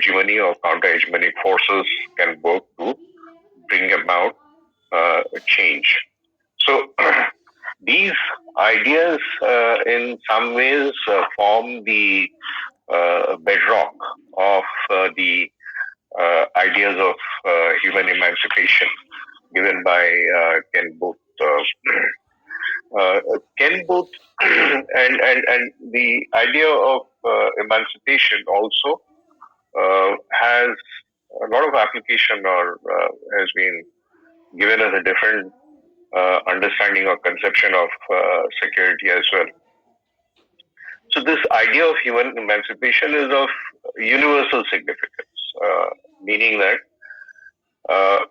hegemony or counter-hegemonic forces can work to bring about change. So these ideas, in some ways, form the bedrock of the ideas of human emancipation given by Ken Booth. Ken Booth and the idea of emancipation also has a lot of application, or has been given us a different understanding or conception of security as well. So this idea of human emancipation is of universal significance, meaning that uh,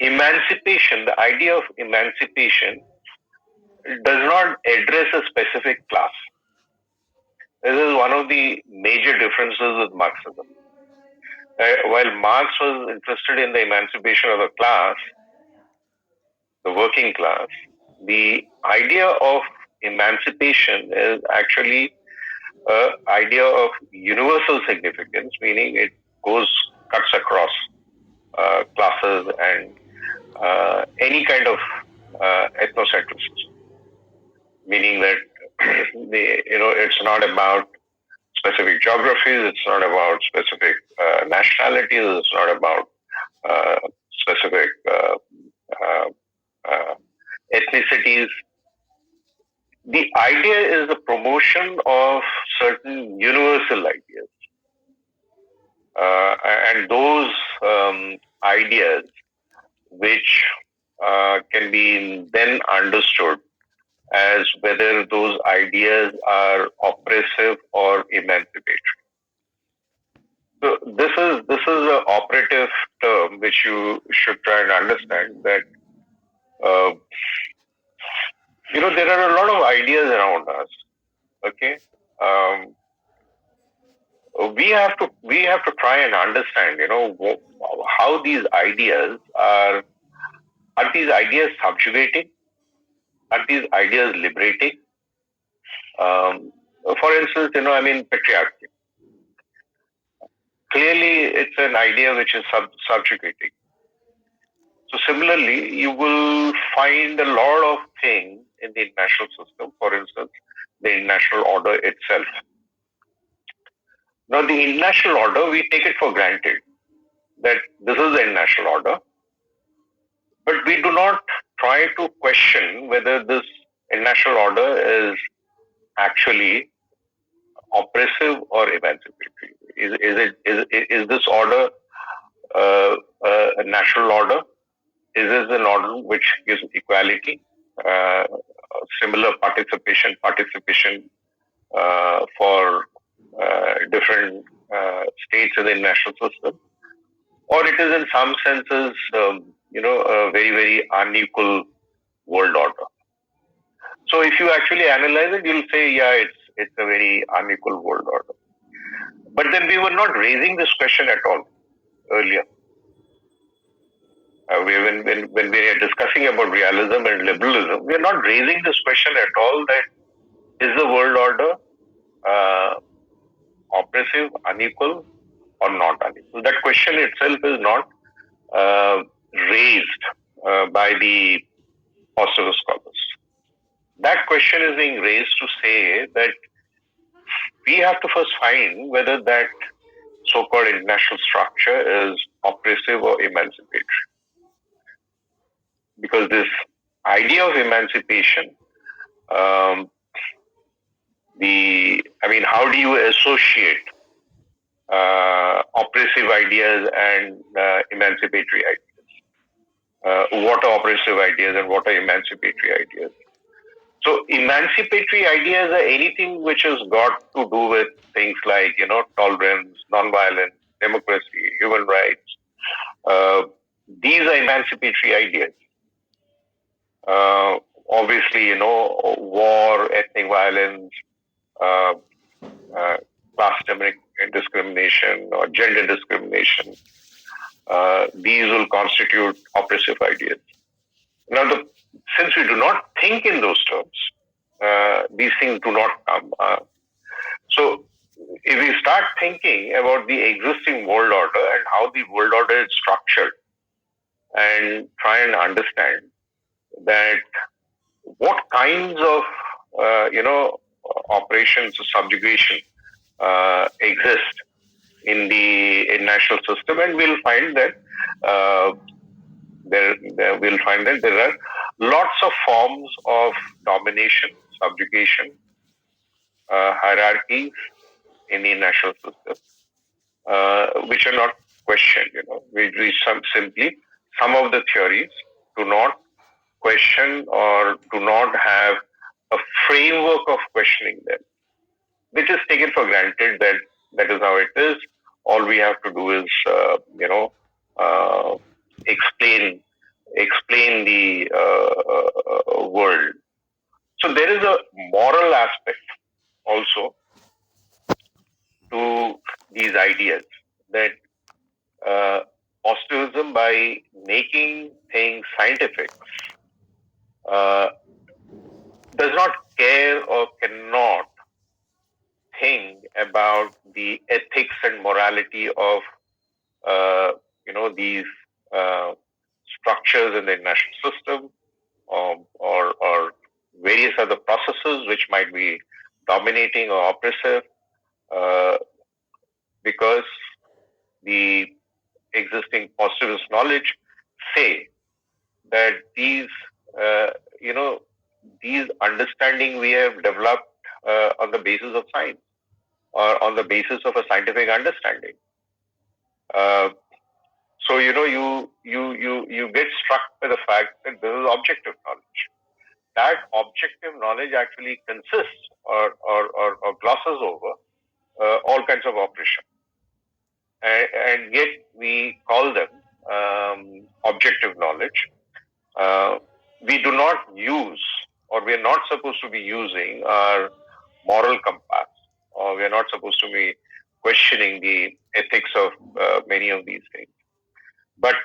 emancipation, the idea of emancipation, does not address a specific class. This is one of the major differences with Marxism. While Marx was interested in the emancipation of the class, the working class, the idea of emancipation is actually an idea of universal significance, meaning it cuts across classes and any kind of ethnocentrism, meaning that it's not about specific geographies, it's not about specific nationalities, it's not about specific ethnicities. The idea is the promotion of certain universal ideas. And those ideas which can be then understood as whether those ideas are oppressive or emancipatory. So this is an operative term which you should try and understand, that there are a lot of ideas around us. Okay, we have to try and understand, how these ideas are these ideas subjugating? Are these ideas liberating? For instance, patriarchy. Clearly, it's an idea which is subjugating. So similarly, you will find a lot of things in the international system, for instance, the international order itself. Now, the international order, we take it for granted that this is the international order, but we do not try to question whether this international order is actually oppressive or emancipatory. Is this order a national order? Is this an order which gives equality, similar participation for different states in the national system, or it is in some senses, a very, very unequal world order? So if you actually analyze it, you'll say, yeah, it's a very unequal world order. But then we were not raising this question at all earlier. When we are discussing about realism and liberalism, we are not raising this question at all, that is the world order oppressive, unequal, or not unequal. That question itself is not raised by the positive scholars. That question is being raised to say that we have to first find whether that so-called international structure is oppressive or emancipatory. Because this idea of emancipation, how do you associate oppressive ideas and emancipatory ideas? What are oppressive ideas and what are emancipatory ideas? So emancipatory ideas are anything which has got to do with things like, tolerance, nonviolence, democracy, human rights. These are emancipatory ideas. Obviously, war, ethnic violence, class discrimination or gender discrimination, these will constitute oppressive ideas. Now, since we do not think in those terms, these things do not come. So if we start thinking about the existing world order and how the world order is structured and try and understand that what kinds of operations of subjugation exist in the international system, and we'll find that uh, we'll find that there are lots of forms of domination, subjugation, hierarchies in the international system, which are not questioned. We simply some of the theories do not question or do not have a framework of questioning them. They just take it for granted that that is how it is. All we have to do is, uh, explain explain the world. So there is a moral aspect also to these ideas that uh, positivism, by making things scientific, uh, does not care or cannot think about the ethics and morality of these uh, structures in the international system, or various other processes which might be dominating or oppressive, uh, because the existing positivist knowledge say that uh, you know these understanding we have developed on the basis of science or on the basis of a scientific understanding. Uh, so you get struck by the fact that this is objective knowledge. That objective knowledge actually consists or glosses over all kinds of operation, and yet we call them objective knowledge. We do not use, or we are not supposed to be using our moral compass, or we are not supposed to be questioning the ethics of many of these things. But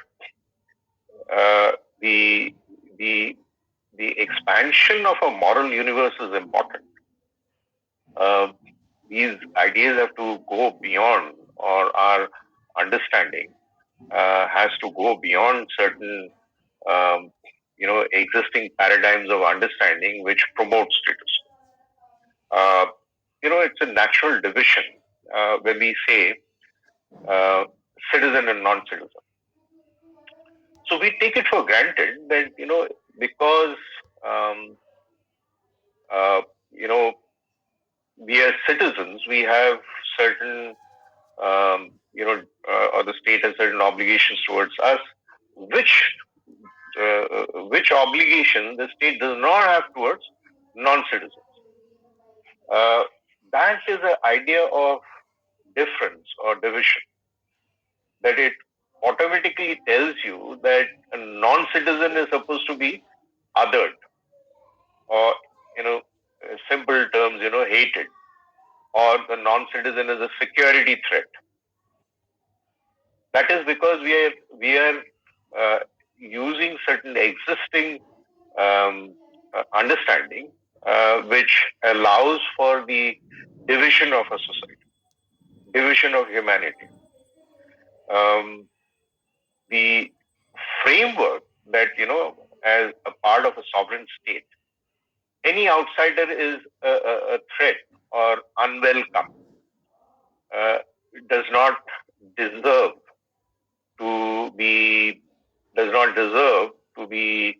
uh, the the the expansion of a moral universe is important. Uh, these ideas have to go beyond, or our understanding has to go beyond certain existing paradigms of understanding which promote status. Uh, it's a natural division when we say uh, citizen and non-citizen. So we take it for granted that because um, uh, you know we are citizens, we have certain or the state has certain obligations towards us, which which obligation the state does not have towards non-citizens. Uh, that is an idea of difference or division, that it automatically tells you that a non-citizen is supposed to be othered, or simple terms, hated, or the non-citizen is a security threat. That is because we are uh, using certain existing understanding, which allows for the division of a society, division of humanity. Um, the framework that as a part of a sovereign state, any outsider is a threat or unwelcome, uh, does not deserve to be does not deserve to be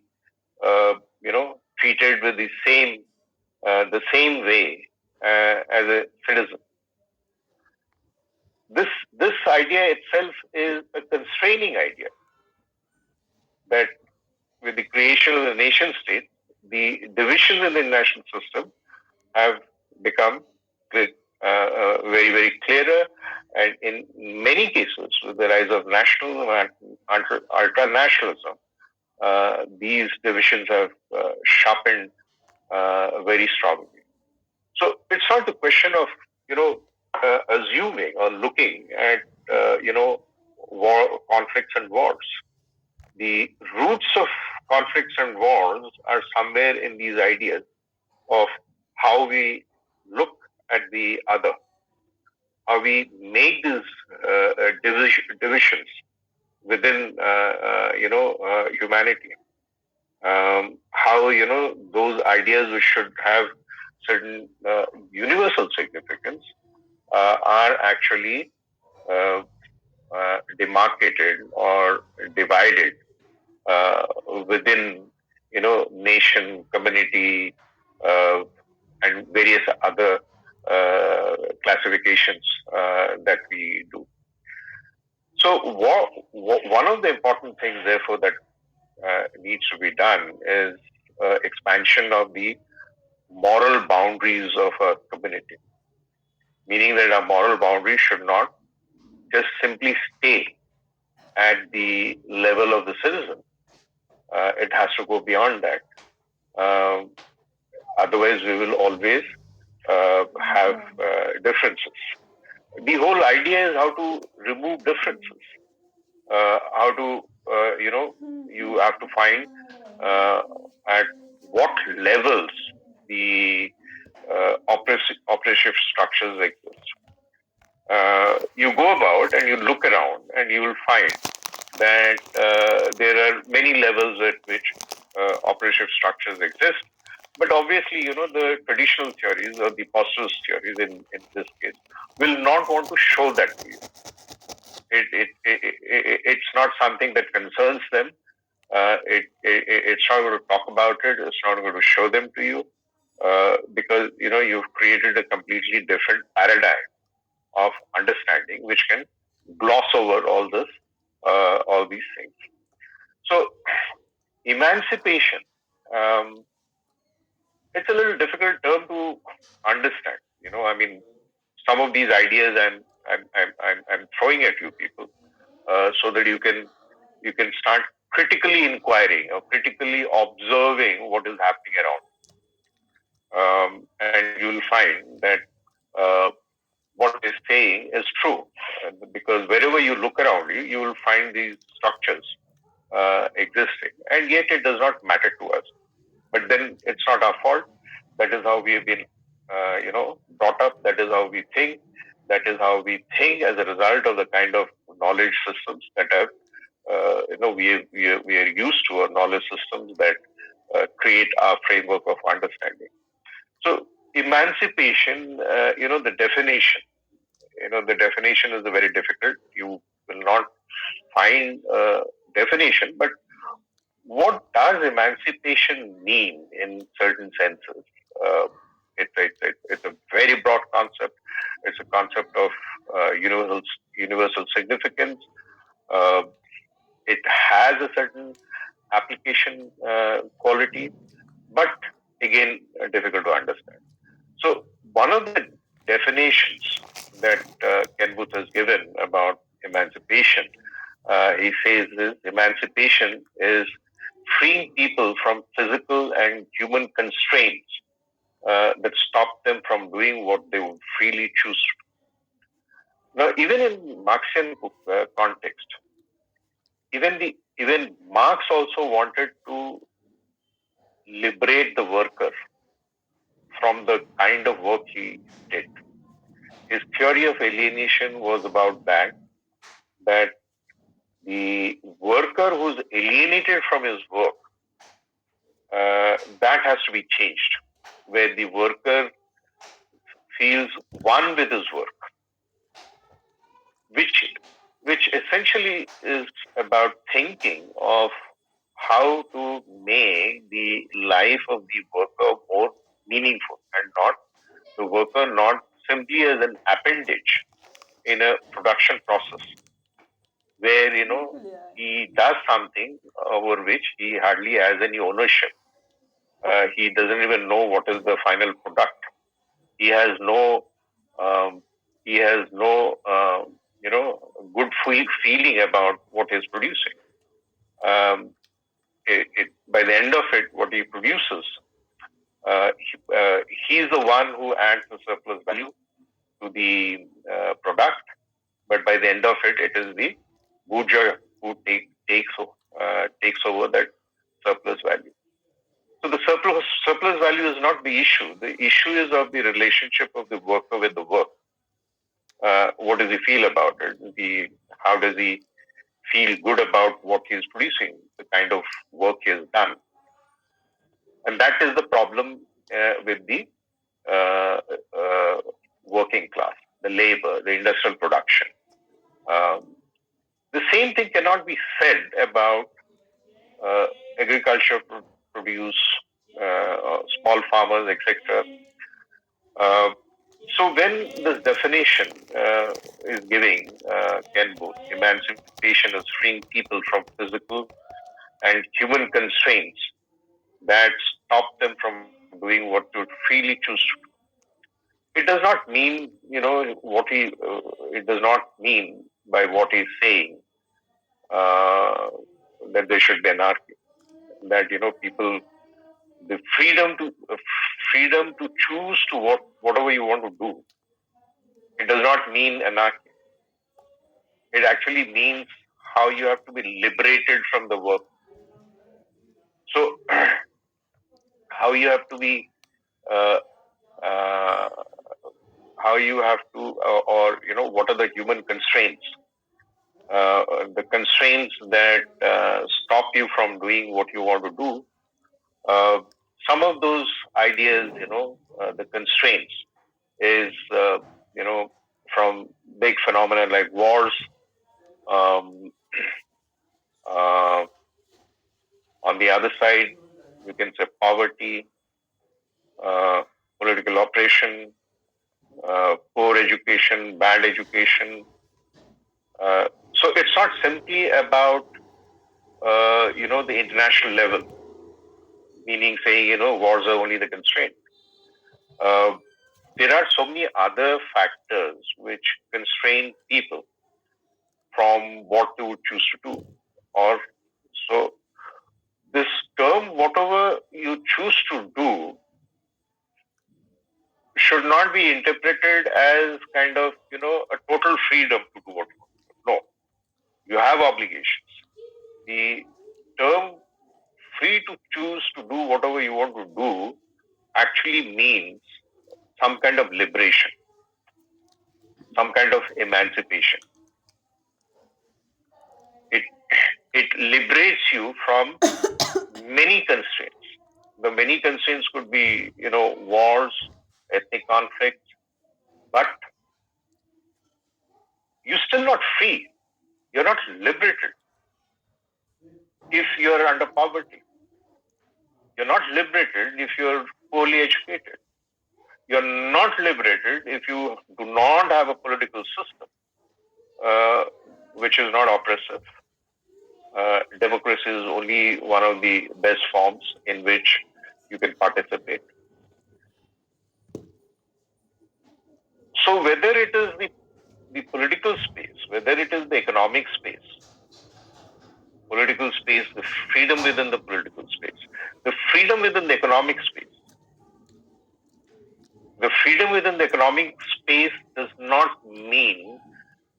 treated with the same way as a citizen. This idea itself is a constraining idea, that with the creation of the nation state, the divisions in the national system have become very, very clearer. And in many cases, with the rise of nationalism and ultra-nationalism, these divisions have sharpened very strongly. So it's not the question of assuming or looking at conflicts and wars. The roots of conflicts and wars are somewhere in these ideas of how we look at the other, how we make these divisions within humanity. How those ideas which should have certain universal significance are actually uh, demarcated or divided uh, within nation, community, uh, and various other classifications that we do. So, one of the important things, therefore, that needs to be done is expansion of the moral boundaries of a community, meaning that our moral boundaries should not just simply stay at the level of the citizen. It has to go beyond that. Um, Otherwise, we will always have differences. The whole idea is how to remove differences, how to, you have to find uh, at what levels the oppressive structures exist. You go about and you look around and you will find that there are many levels at which operative structures exist. But obviously, the traditional theories or the positivist theories in this case will not want to show that to you. It's not something that concerns them. It's not going to talk about it. It's not going to show them to you because you've created a completely different paradigm of understanding, which can gloss over all these things. So, emancipation, um, it's a little difficult term to understand. I mean, some of these ideas I'm throwing at you people so that you can start critically inquiring or critically observing what is happening around, and you'll find that uh, what they're saying is true. Because wherever you look around you, you will find these structures existing, and yet it does not matter to us. But then it's not our fault. That is how we have been, brought up. That is how we think. That is how we think as a result of the kind of knowledge systems that have, we are used to, or knowledge systems that create our framework of understanding. So emancipation, the definition, the definition is very difficult. You will not find a definition, but what does emancipation mean in certain senses? Uh, it's a very broad concept. It's a concept of universal significance. Uh, it has a certain application quality, but again, difficult to understand. So, one of the definitions that Ken Booth has given about emancipation, he says this: emancipation is freeing people from physical and human constraints that stop them from doing what they would freely choose to. Now, even in Marxian context, even Marx also wanted to liberate the worker from the kind of work he did. His theory of alienation was about that the worker who's alienated from his work, that has to be changed, where the worker feels one with his work, which which essentially is about thinking of how to make the life of the worker more meaningful, and not the worker not simply as an appendage in a production process where he does something over which he hardly has any ownership. He doesn't even know what is the final product. He has no um, he has no good feeling about what he's producing. By the end of it, what he produces, he's the one who adds the surplus value to the product. But by the end of it, it is the bourgeois who takes over that surplus value. So the surplus value is not the issue. The issue is of the relationship of the worker with the work. What does he feel about it? How does he feel good about what he is producing, the kind of work he has done? And that is the problem with the uh, uh, working class, the labor, the industrial production. Um, the same thing cannot be said about uh, agriculture produce, small farmers, etc. Uh, so when this definition is giving Ken both emancipation is freeing people from physical and human constraints that stop them from doing what they freely choose to do. It does not mean, it does not mean by what he's saying uh, that there should be anarchy. That people the freedom to choose to whatever you want to do. It does not mean anarchy. It actually means how you have to be liberated from the work. So how you have to be uh, uh, how you have to or what are the human constraints, the constraints that stop you from doing what you want to do. uh, some of those ideas, the constraints is from big phenomena like wars, um, uh, on the other side you can say poverty, uh, political oppression, poor education, bad education. So it's not simply about the international level, meaning saying wars are only the constraint. Uh, there are so many other factors which constrain people from what they would choose to do. Or so this term, whatever you choose to do, should not be interpreted as kind of a total freedom to do what you want to do. No, you have obligations. The term free to choose to do whatever you want to do actually means some kind of liberation, some kind of emancipation. It it liberates you from many constraints. The many constraints could be, wars, ethnic conflicts, but you're still not free. You're not liberated if you're under poverty. You're not liberated if you're poorly educated. You're not liberated if you do not have a political system uh, which is not oppressive. Democracy is only one of the best forms in which you can participate. So whether it is the political space, whether it is the economic space, the freedom within the political space, the freedom within the economic space, the freedom within the economic space does not mean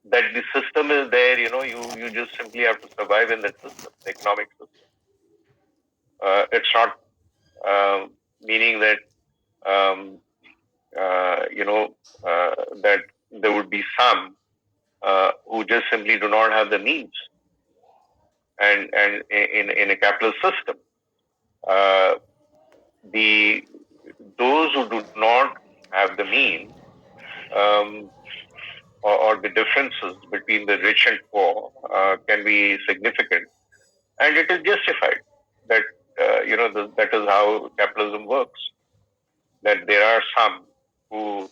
that the system is there, you just simply have to survive in that system, the economic system. It's not meaning that um, you know that there would be some who just simply do not have the means, and in a capitalist system, uh, the those who do not have the means, um, or the differences between the rich and poor can be significant, and it is justified that that is how capitalism works. That there are some who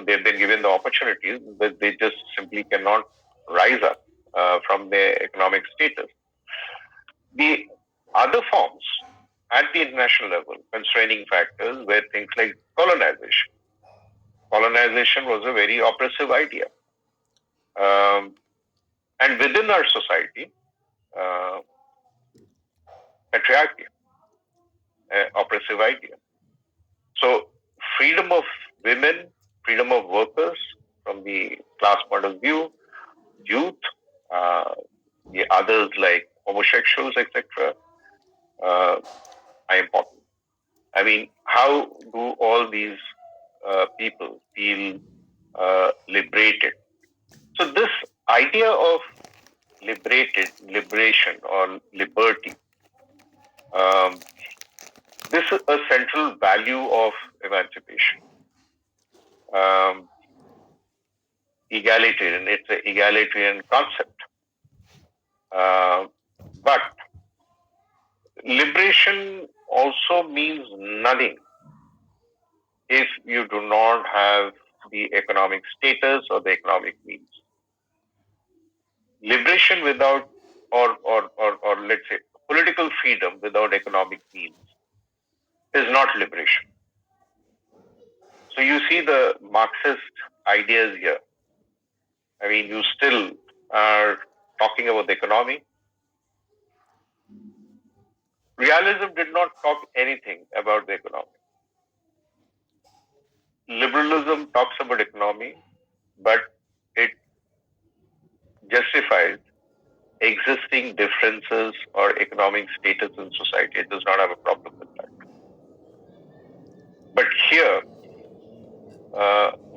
they've been given the opportunities, but they just simply cannot rise up from their economic status. The other forms at the international level, constraining factors were things like colonization. Colonization was a very oppressive idea. Um, and within our society, uh, patriarchy, oppressive idea. So, freedom of women, freedom of workers from the class point of view, youth, uh, the others like homosexuals, etc., uh, are important. I mean, how do all these people feel liberated. So this idea of liberation or liberty, um, this is a central value of emancipation. Um, Egalitarian, it's an egalitarian concept. Uh, but liberation also means nothing if you do not have the economic status or the economic means. Liberation without, or let's say, political freedom without economic means is not liberation. So you see the Marxist ideas here. I mean, you still are talking about the economy. Realism did not talk anything about the economy. Liberalism talks about economy, but it justifies existing differences or economic status in society. It does not have a problem with that. But here,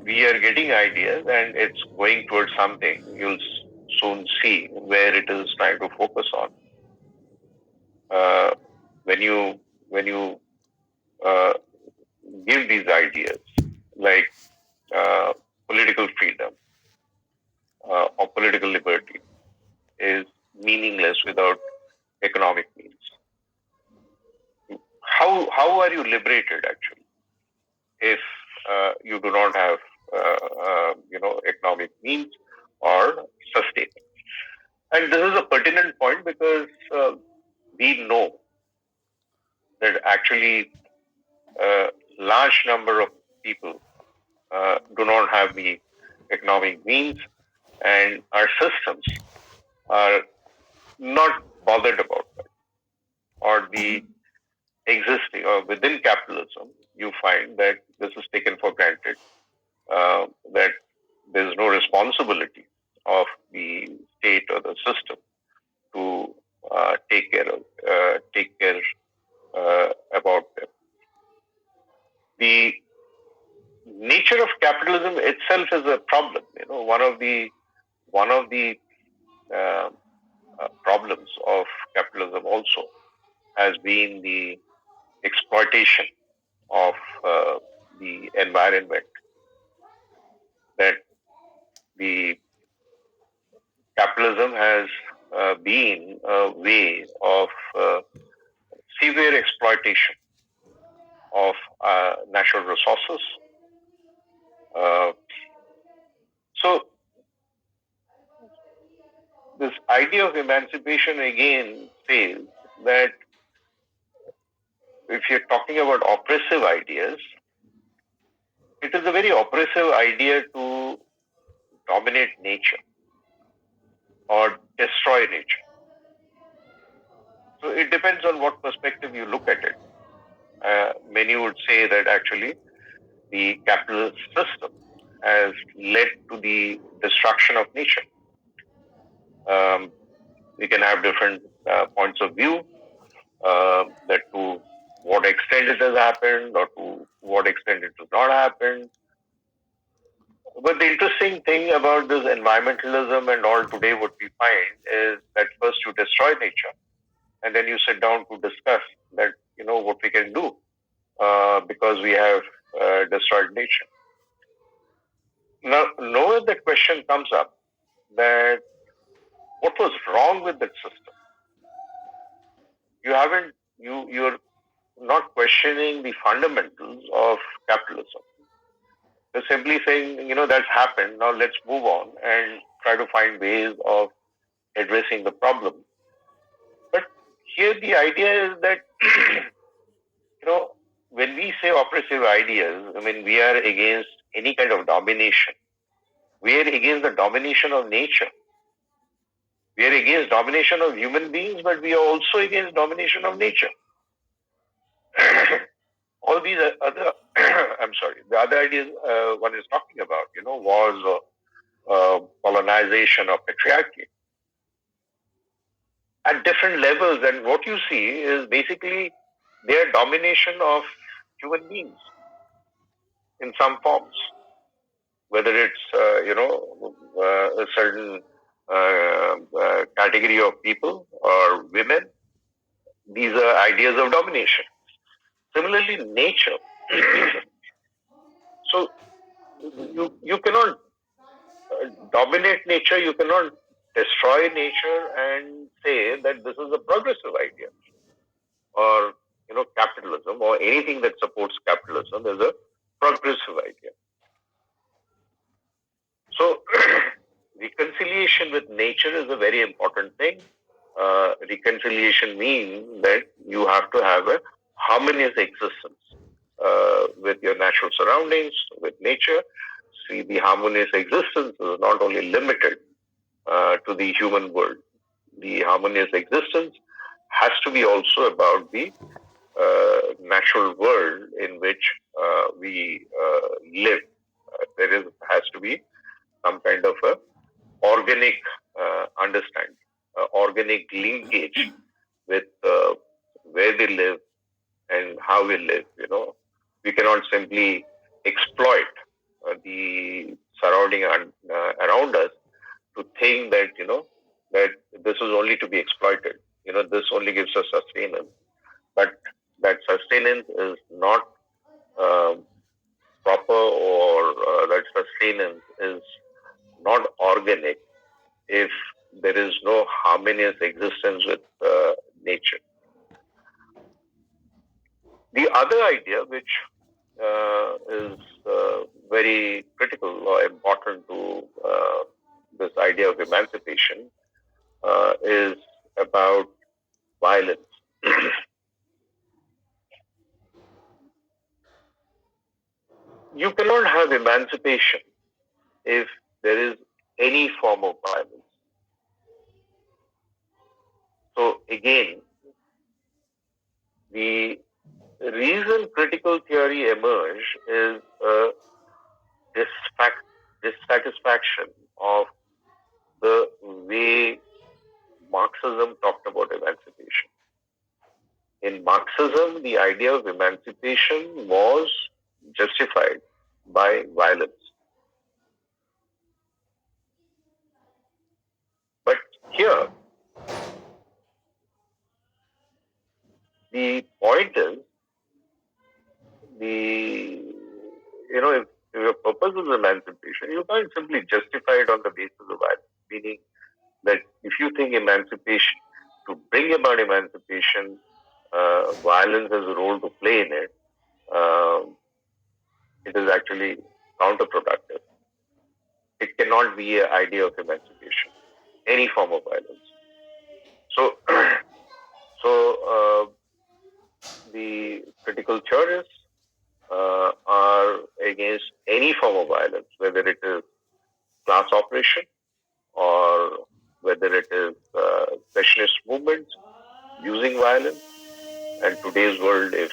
we are getting ideas and it's going towards something you'll soon see where it is trying to focus on. Uh, when you uh, give these ideas like uh, political freedom or political liberty is meaningless without economic means. How are you liberated actually if you do not have economic means or sustainable? And this is a pertinent point because we know that actually a large number of people do not have the economic means, and our systems are not bothered about that. Or the existing, or within capitalism, you find that this is taken for granted, that there is no responsibility of the state or the system to take care about them. The nature of capitalism itself is a problem. One of the uh, problems of capitalism also has been the exploitation of the environment, that the capitalism has been a way of severe exploitation of natural resources. Uh, so this idea of emancipation again says that if you're talking about oppressive ideas, it is a very oppressive idea to dominate nature or destroy nature. So it depends on what perspective you look at it. Many would say that actually the capitalist system has led to the destruction of nature. We can have different points of view, that to what extent it has happened or to what extent it has not happened. But the interesting thing about this environmentalism and all today, what we find is that first you destroy nature, and then you sit down to discuss that what we can do because we have destroyed nature. Now, nowhere the question comes up that what was wrong with that system. You're not questioning the fundamentals of capitalism. You're simply saying, that's happened. Now let's move on and try to find ways of addressing the problem. But here the idea is that, when we say oppressive ideas, I mean, we are against any kind of domination. We are against the domination of nature. We are against domination of human beings, but we are also against domination of nature. All these other, I'm sorry, the other ideas one is talking about, wars or colonization or patriarchy at different levels. And what you see is basically their domination of human beings in some forms. whether it's a certain category of people or women. These are ideas of domination. Similarly, nature. So you cannot dominate nature. You cannot destroy nature and say that this is a progressive idea, or capitalism, or anything that supports capitalism is a progressive idea. So reconciliation with nature is a very important thing. Reconciliation means that you have to have a harmonious existence with your natural surroundings, with nature. See, the harmonious existence is not only limited to the human world. The harmonious existence has to be also about the natural world in which we live. There has to be some kind of a organic understanding, organic linkage with where we live and how we live. We cannot simply exploit the surrounding around us to think that that this is only to be exploited. This only gives us sustenance, but that sustenance is not um proper, or that sustenance is not organic if there is no harmonious existence with nature. The other idea, which is very critical or important to this idea of emancipation, is about violence. You cannot have emancipation if there is any form of violence. So again, the reason critical theory emerged is a dissatisfaction of the way Marxism talked about emancipation. In Marxism, the idea of emancipation was justified by violence. But here, the point is, the if your purpose is emancipation, you can't simply justify it on the basis of violence. Meaning that if you think emancipation, to bring about emancipation, violence has a role to play in it, uh, it is actually counterproductive. It cannot be an idea of emancipation, any form of violence. So, so the critical theorists are against any form of violence, whether it is class oppression or whether it is specialist movements using violence. And today's world, if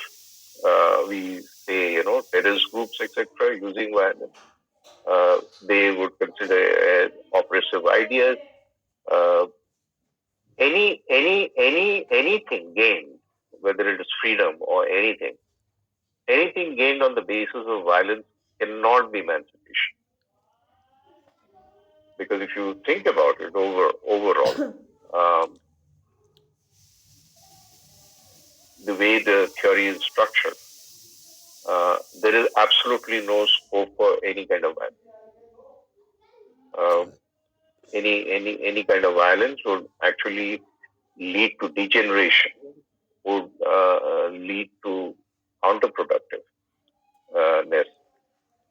we say, terrorist groups, etc., using violence, they would consider as oppressive ideas. Uh, anything gained, whether it is freedom or anything gained on the basis of violence cannot be emancipation. Because if you think about it overall, the way the theory is structured, there is absolutely no scope for any kind of violence. Any kind of violence would actually lead to degeneration, would lead to counterproductiveness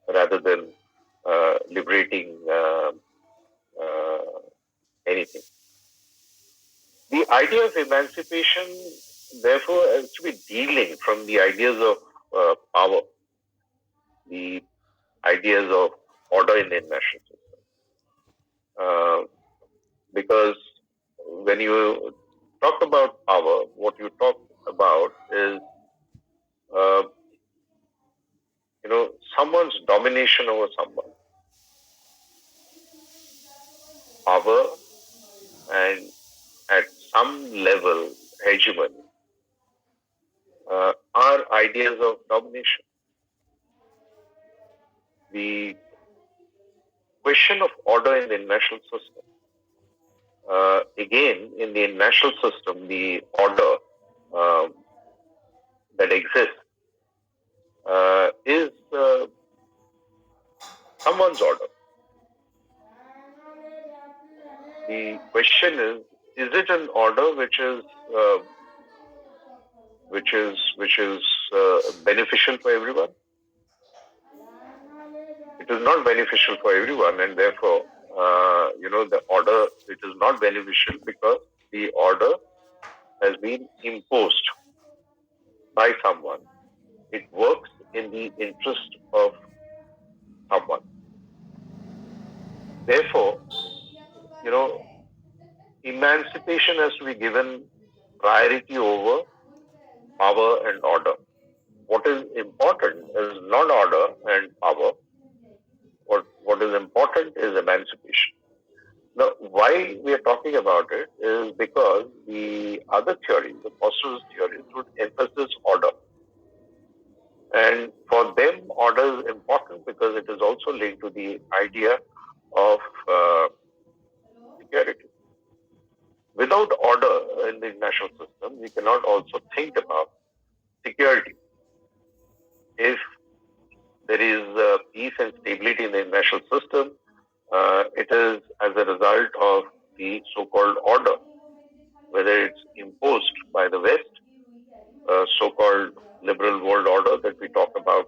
rather than liberating anything. The idea of emancipation, therefore, has to be dealing from the ideas of power, the ideas of order in the national system. Because when you talk about power, what you talk about is, uh, someone's domination over someone, power, and at some level, hegemony, are ideas of domination. The question of order in the international system. Again, in the international system, the order um, that exists is someone's order. The question is it an order uh, which is beneficial for everyone? It is not beneficial for everyone, and therefore, the order, it is not beneficial because the order has been imposed by someone. It works in the interest of someone. Therefore, you know, emancipation has to be given priority over power and order. What is important is not order and power. What is important is emancipation. Now, why we are talking about it is because the other theories, the positivist theories, would emphasize order. And for them, order is important because it is also linked to the idea of security. Without order in the international system, we cannot also think about security. If there is peace and stability in the international system, it is as a result of the so-called order, whether it's imposed by the West, so-called liberal world order that we talk about.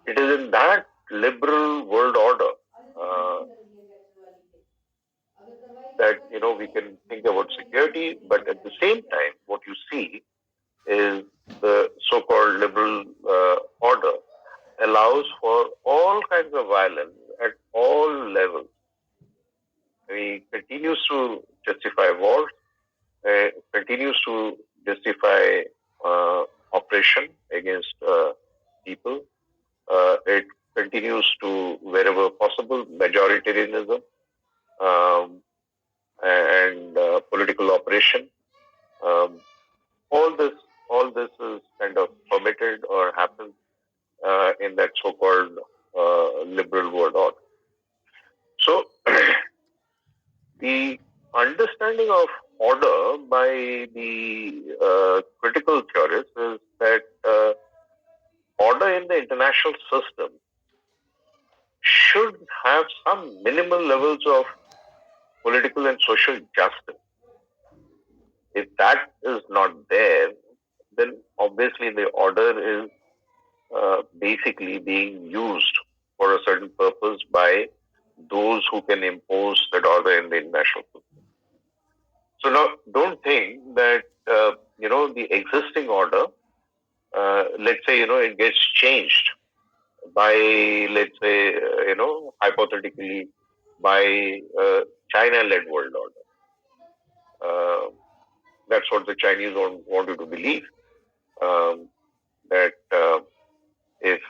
It is in that liberal world order uh, that we can think about security, but at the same time, what you see is the so-called liberal order allows for all kinds of violence at all levels. He continues to justify wars, continues to justify oppression against people. It continues to, wherever possible, majoritarianism um, and political oppression. Um, all this, all this is kind of permitted or happens in that so-called liberal world order. So the understanding of order by the critical theorists is that order in the international system should have some minimal levels of political and social justice. If that is not there, then obviously the order is basically being used for a certain purpose by those who can impose that order in the international system. So now, don't think that the existing order, let's say it gets changed by, let's say hypothetically, by China-led world order. That's what the Chinese want you to believe. That if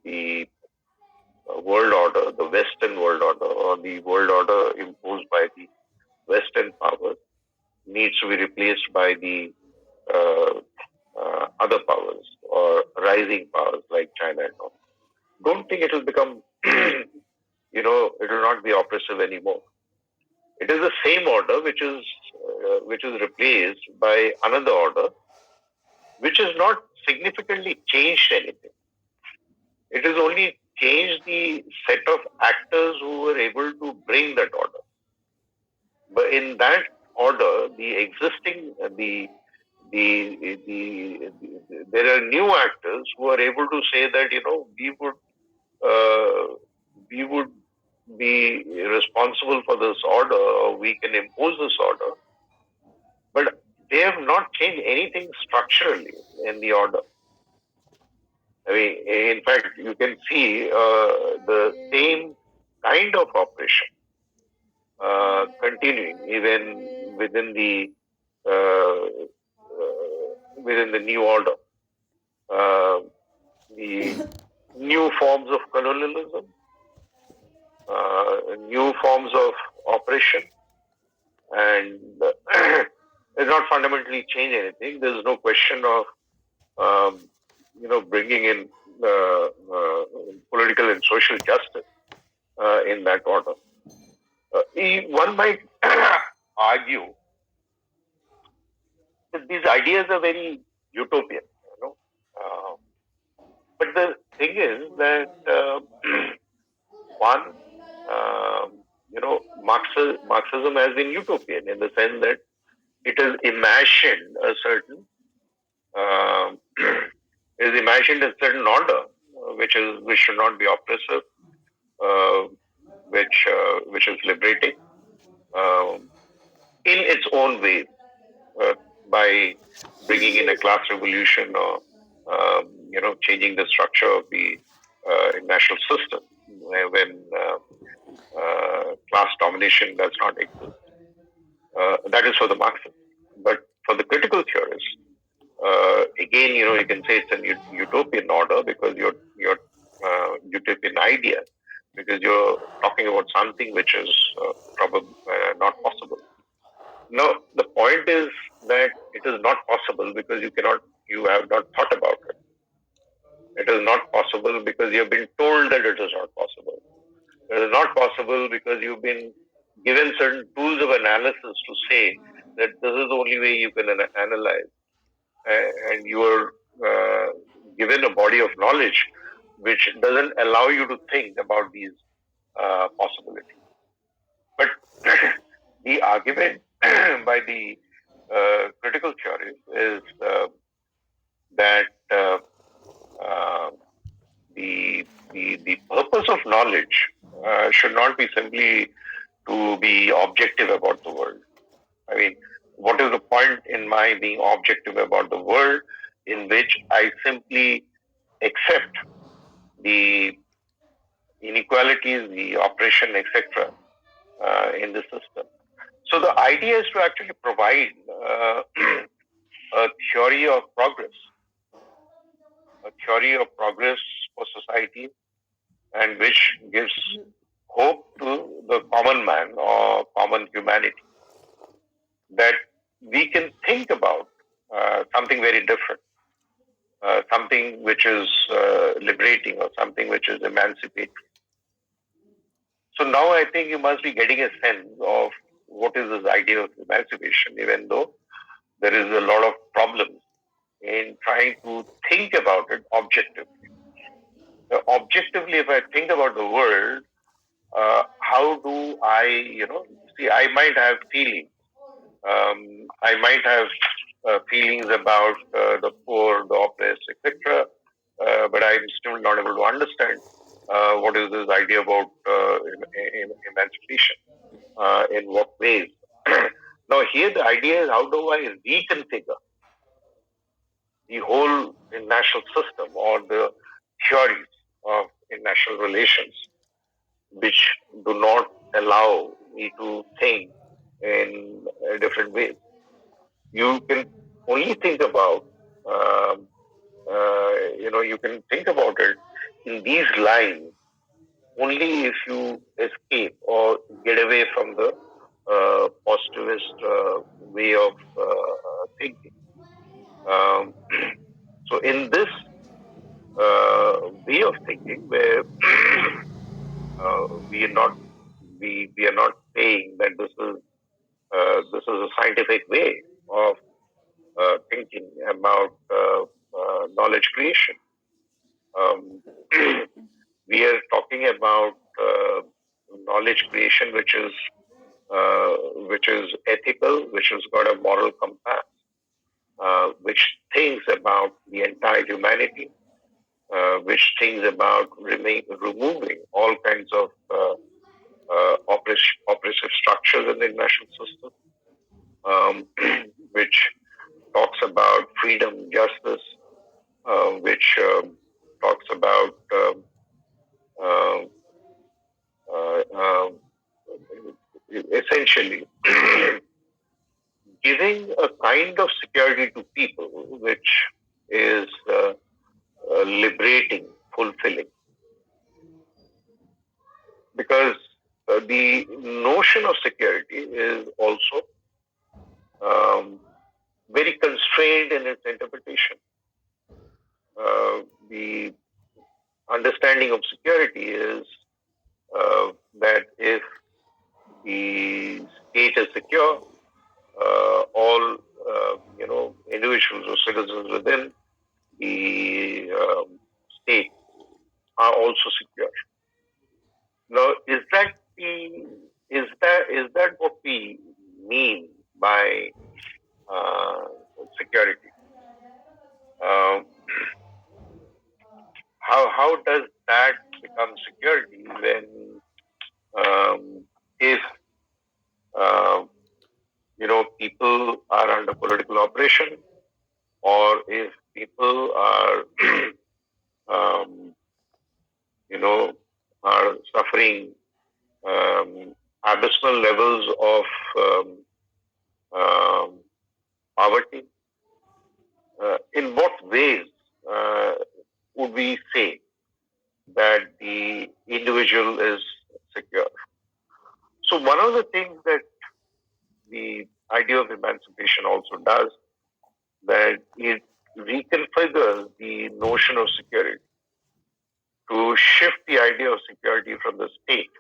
the world order, the Western world order, or the world order imposed by the Western powers, needs to be replaced by the uh, other powers or rising powers like China and all. Don't think it will become, it will not be oppressive anymore. It is the same order which is replaced by another order, which has not significantly changed anything. It has only changed the set of actors who were able to bring that order. But in that order, the existing there are new actors who are able to say that uh, we would be responsible for this order, or we can impose this order, but they have not changed anything structurally in the order. I mean, in fact, you can see the same kind of operation continuing even uh, within the new order. Uh, the new forms of colonialism, new forms of oppression, and it's not fundamentally change anything. There's no question of bringing in political and social justice in that order. One might argue that these ideas are very utopian, you know. Uh, but the thing is that one, Marxism has been utopian in the sense that it has imagined a certain um, is imagined a certain order, which should not be oppressive, uh, which is liberating um, in its own way uh, by bringing in a class revolution or changing the structure of the national system when class domination does not exist. That is for the Marxists. But for the critical theorists, again, you can say it's a utopian order because you're utopian idea because you're talking about something which is probably not possible. No, the point is that it is not possible because you have not thought about it. It is not possible because you have been told that it is not possible. It is not possible because you've been given certain tools of analysis to say that this is the only way you can analyze, and you are given a body of knowledge which doesn't allow you to think about these possibilities. But the argument by the critical theories is that uh, the purpose of knowledge should not be simply to be objective about the world. I mean, what is the point in my being objective about the world in which I simply accept the inequalities, the oppression, etc., in the system? So the idea is to actually provide a theory of progress, a theory of progress for society, and which gives hope to the common man or common humanity that we can think about something very different, something which is liberating or something which is emancipatory. So now I think you must be getting a sense of what is this idea of emancipation, even though there is a lot of problems in trying to think about it objectively. Objectively, if I think about the world, how do I, see, I might have feelings. I might have feelings about the poor, the oppressed, etc. But I'm still not able to understand what is this idea about emancipation. In what ways? Now, here the idea is how do I reconfigure the whole international system or the theories of international relations, which do not allow me to think in different ways. You can only think about, um, you can think about it in these lines only if you escape or get away from the positivist way of thinking. Um, so, in this way of thinking, where we are not we are not saying that this is a scientific way of thinking about knowledge creation. Um, we are talking about knowledge creation, uh, which is ethical, which has got a moral compass, which thinks about the entire humanity, which thinks about removing all kinds of oppressive structures in the international system, which talks about freedom, justice, which talks about uh, uh, essentially giving a kind of security to people which is liberating, fulfilling. Because the notion of security is also um, very constrained in its interpretation. The understanding of security is that if the state is secure, all individuals or citizens within the state are also secure. Now, is that what we mean by uh, security? Um, how does that become security when if uh, people are under political oppression, or if people are um, you know are suffering abysmal levels of um, um, poverty? In what ways uh, would we say that the individual is secure? So, one of the things that the idea of emancipation also does, that it reconfigures the notion of security to shift the idea of security from the state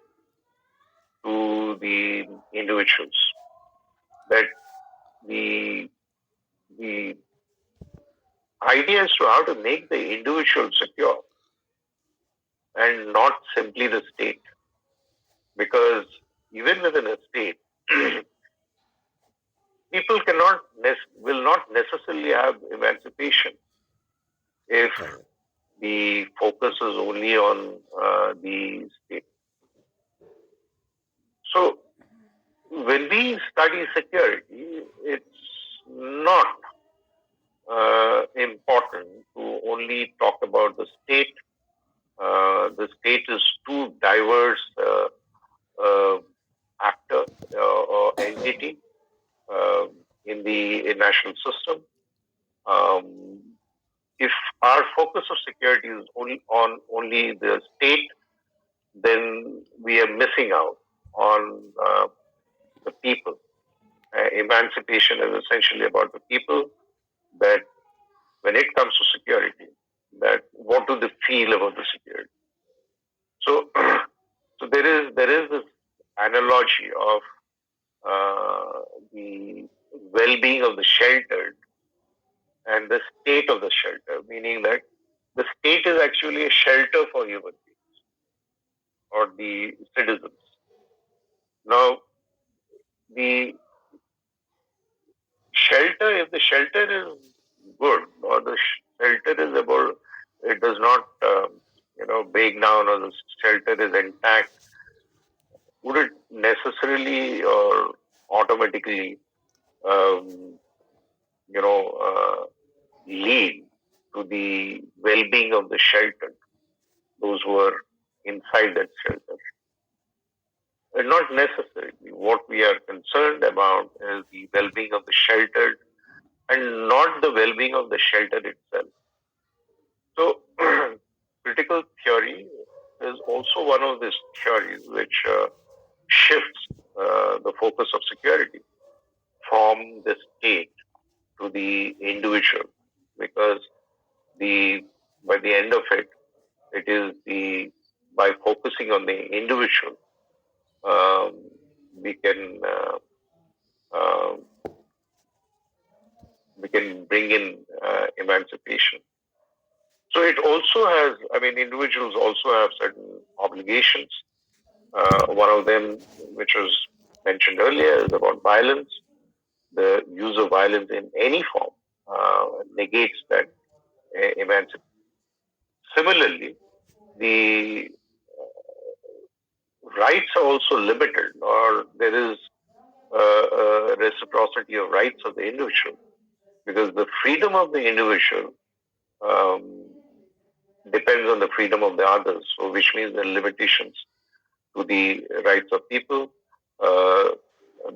to the individuals. That the the idea is to how to make the individual secure and not simply the state, because even within a state, people will not necessarily have emancipation if Correct. the focus is only on the state. So when we study security, it's not important to only talk about the state. The state is too diverse actor or entity uh, in the national system. Um, if our focus of security is only the state, then we are missing out on the people. Emancipation is essentially about the people. That when it comes to security, that what do they feel about the security? So, so there is this analogy of the well-being of the sheltered and the state of the shelter, meaning that the state is actually a shelter for human beings or the citizens. Now, the shelter, if the shelter is good, or the shelter is about, it does not, break down, or the shelter is intact, would it necessarily or automatically, um, lead to the well-being of the sheltered, those who are inside that shelter? Not necessarily. What we are concerned about is the well-being of the sheltered and not the well-being of the shelter itself. So, critical theory is also one of these theories which shifts the focus of security from the state to the individual, because the by the end of it, it is the by focusing on the individual, um, we can uh, we can bring in emancipation. So it also has, I mean, individuals also have certain obligations. One of them, which was mentioned earlier, is about violence. The use of violence in any form negates that emancipation. Similarly, the rights are also limited, or there is reciprocity of rights of the individual, because the freedom of the individual um, depends on the freedom of the others. So, which means there are limitations to the rights of people. Uh,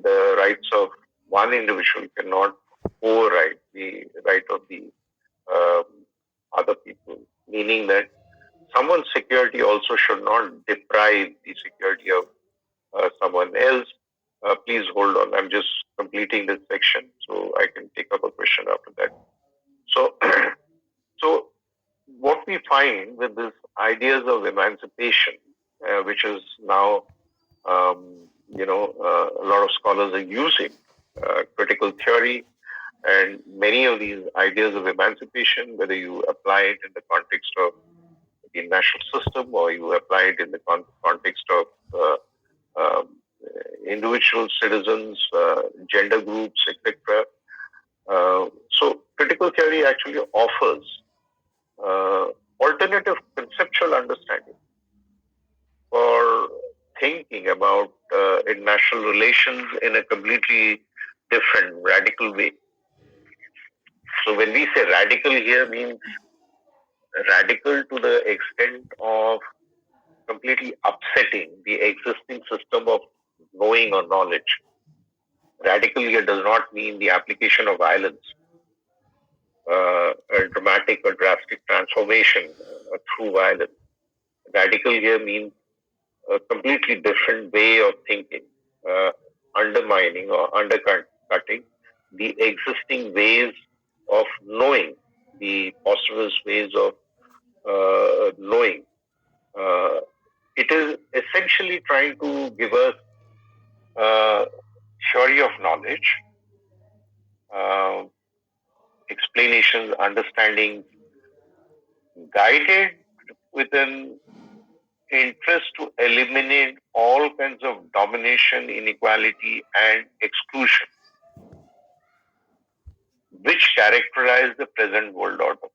the rights of one individual cannot override the right of the um, other people, meaning that someone's security also should not deprive the security of someone else. Please hold on. I'm just completing this section so I can take up a question after that. So, so what we find with these ideas of emancipation, which is now, a lot of scholars are using critical theory, and many of these ideas of emancipation, whether you apply it in the context of the national system or you apply it in the context of um, individual citizens, gender groups, etc. So critical theory actually offers uh, alternative conceptual understanding for thinking about international relations in a completely different, radical way. So when we say radical here means radical to the extent of completely upsetting the existing system of knowing or knowledge. Radical here does not mean the application of violence, a dramatic or drastic transformation through violence. Radical here means a completely different way of thinking, uh, undermining or undercutting the existing ways of knowing, the positivist ways of knowing. Uh, it is essentially trying to give us theory of knowledge, uh, explanations, understanding, guided with an interest to eliminate all kinds of domination, inequality, and exclusion, which characterize the present world order.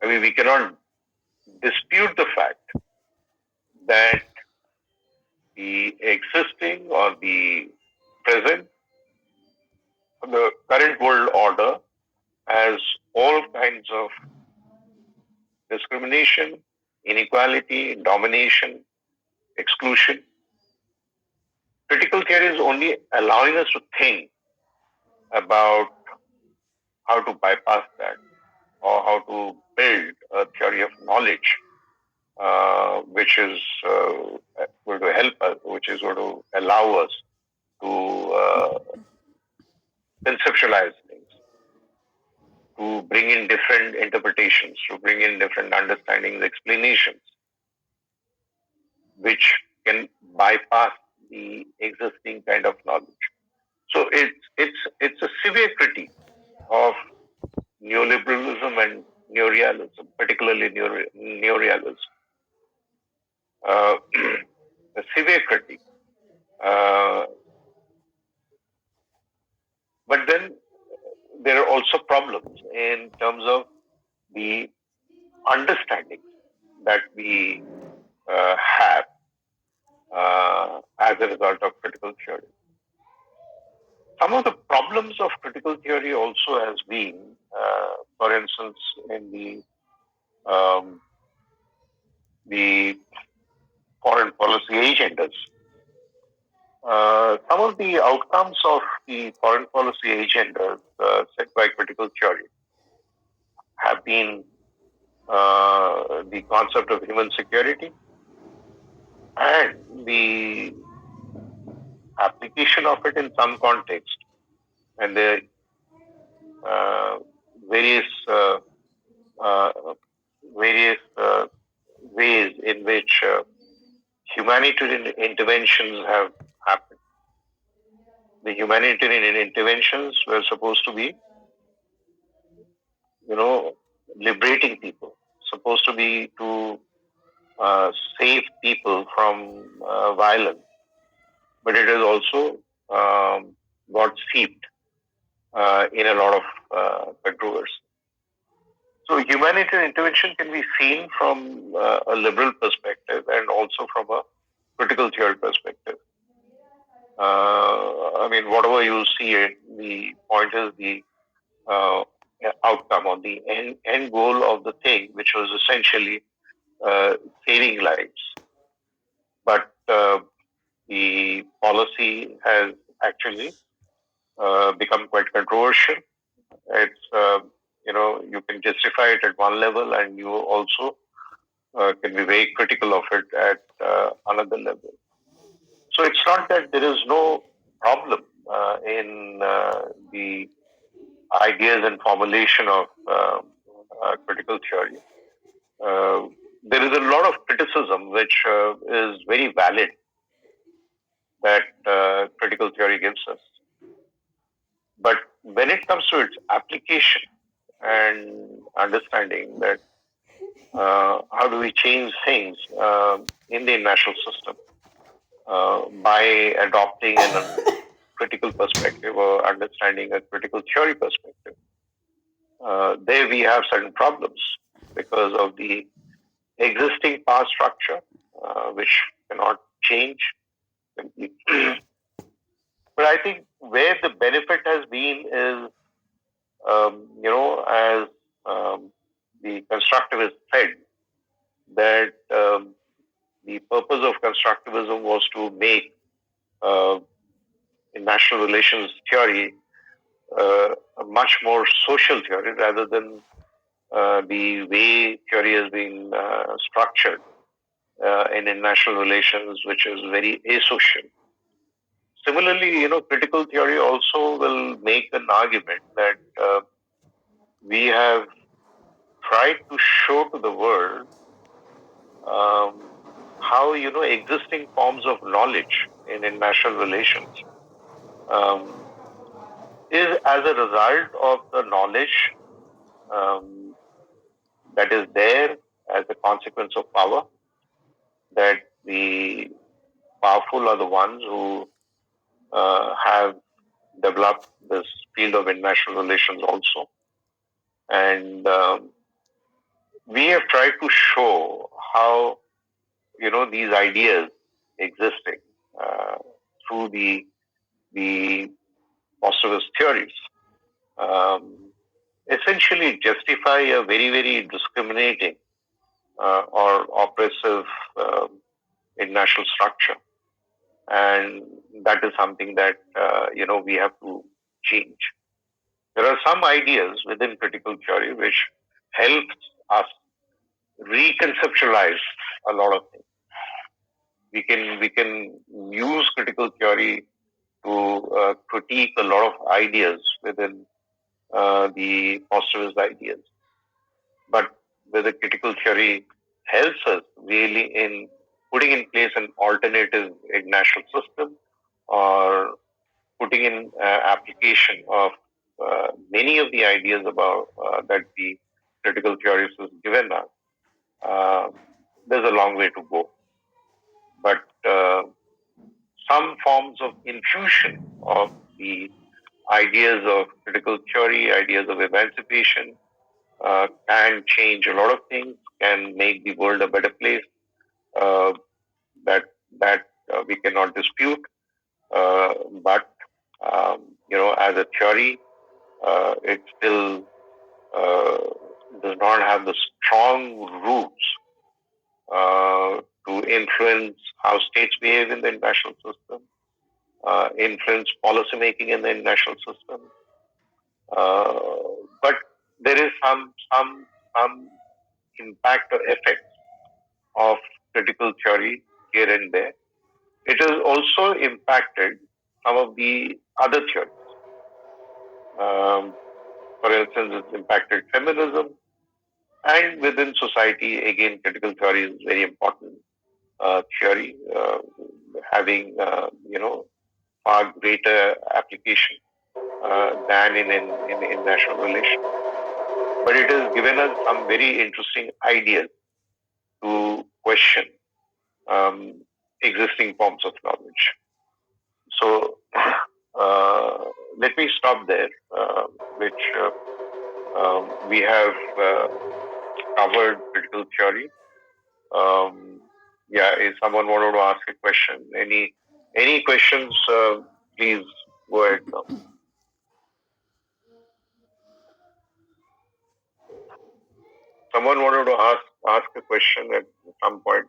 I mean, we cannot dispute the fact that the existing or the present, the current world order has all kinds of discrimination, inequality, domination, exclusion. Critical theory is only allowing us to think about how to bypass that or how to build a theory of knowledge, which is going to help us, which is going to allow us to conceptualize things, to bring in different interpretations, to bring in different understandings, explanations, which can bypass the existing kind of knowledge. So it's a severe critique of neoliberalism and neorealism, particularly neorealism. Uh, a severe critique. Uh, but then there are also problems in terms of the understandings that we have as a result of critical theory. Some of the problems of critical theory also has been, for instance, in the foreign policy agendas. Some of the outcomes of the foreign policy agendas set by critical theory have been the concept of human security and the application of it in some context and the uh, various uh, various ways in which humanitarian interventions have happened. The humanitarian interventions were supposed to be, you know, liberating people, supposed to be to save people from violence, but it has also got seeped in a lot of controversy. So humanitarian intervention can be seen from a liberal perspective and also from a critical theory perspective. I mean, whatever you see it, the point is the uh, outcome or the end goal of the thing, which was essentially saving lives. But the policy has actually become quite controversial. It's you can justify it at one level, and you also can be very critical of it at another level. So it's not that there is no problem in the ideas and formulation of critical theory, uh, there is a lot of criticism which is very valid that critical theory gives us. But when it comes to its application and understanding that how do we change things in the international system by adopting an critical perspective or understanding a critical theory perspective, there we have certain problems because of the existing power structure, which cannot change. But I think where the benefit has been is, as the constructivist said, that the purpose of constructivism was to make uh, national relations theory a much more social theory rather than the way theory has been structured in international relations, which is very asocial. Similarly, critical theory also will make an argument that we have tried to show to the world um, how existing forms of knowledge in international relations um, is as a result of the knowledge um, that is there as a consequence of power, that the powerful are the ones who have developed this field of international relations also. And we have tried to show how, these ideas existing uh, through the positivist theories um, essentially justify a very, very discriminating or oppressive international structure. And that is something that, we have to change. There are some ideas within critical theory which helps us reconceptualize a lot of things. We can use critical theory to critique a lot of ideas within the positivist ideas. But whether critical theory helps us really in putting in place an alternative international system or putting in application of many of the ideas about that the critical theories has given us, uh, there's a long way to go. But some forms of infusion of the ideas of critical theory, ideas of emancipation, can change a lot of things, can make the world a better place. Uh, that that we cannot dispute. But as a theory, it still uh, does not have the strong roots to influence how states behave in the international system, influence policy making in the international system. Uh, but there is some impact or effect of critical theory here and there. It has also impacted some of the other theories. Um, for instance, it's impacted feminism, and within society, again, critical theory is very important theory, having far greater application than in international relations. But it has given us some very interesting ideas to question existing forms of knowledge. So let me stop there, which we have covered critical theory. Yeah, if someone wanted to ask a question, any questions, please go ahead now. Someone wanted to ask a question at some point.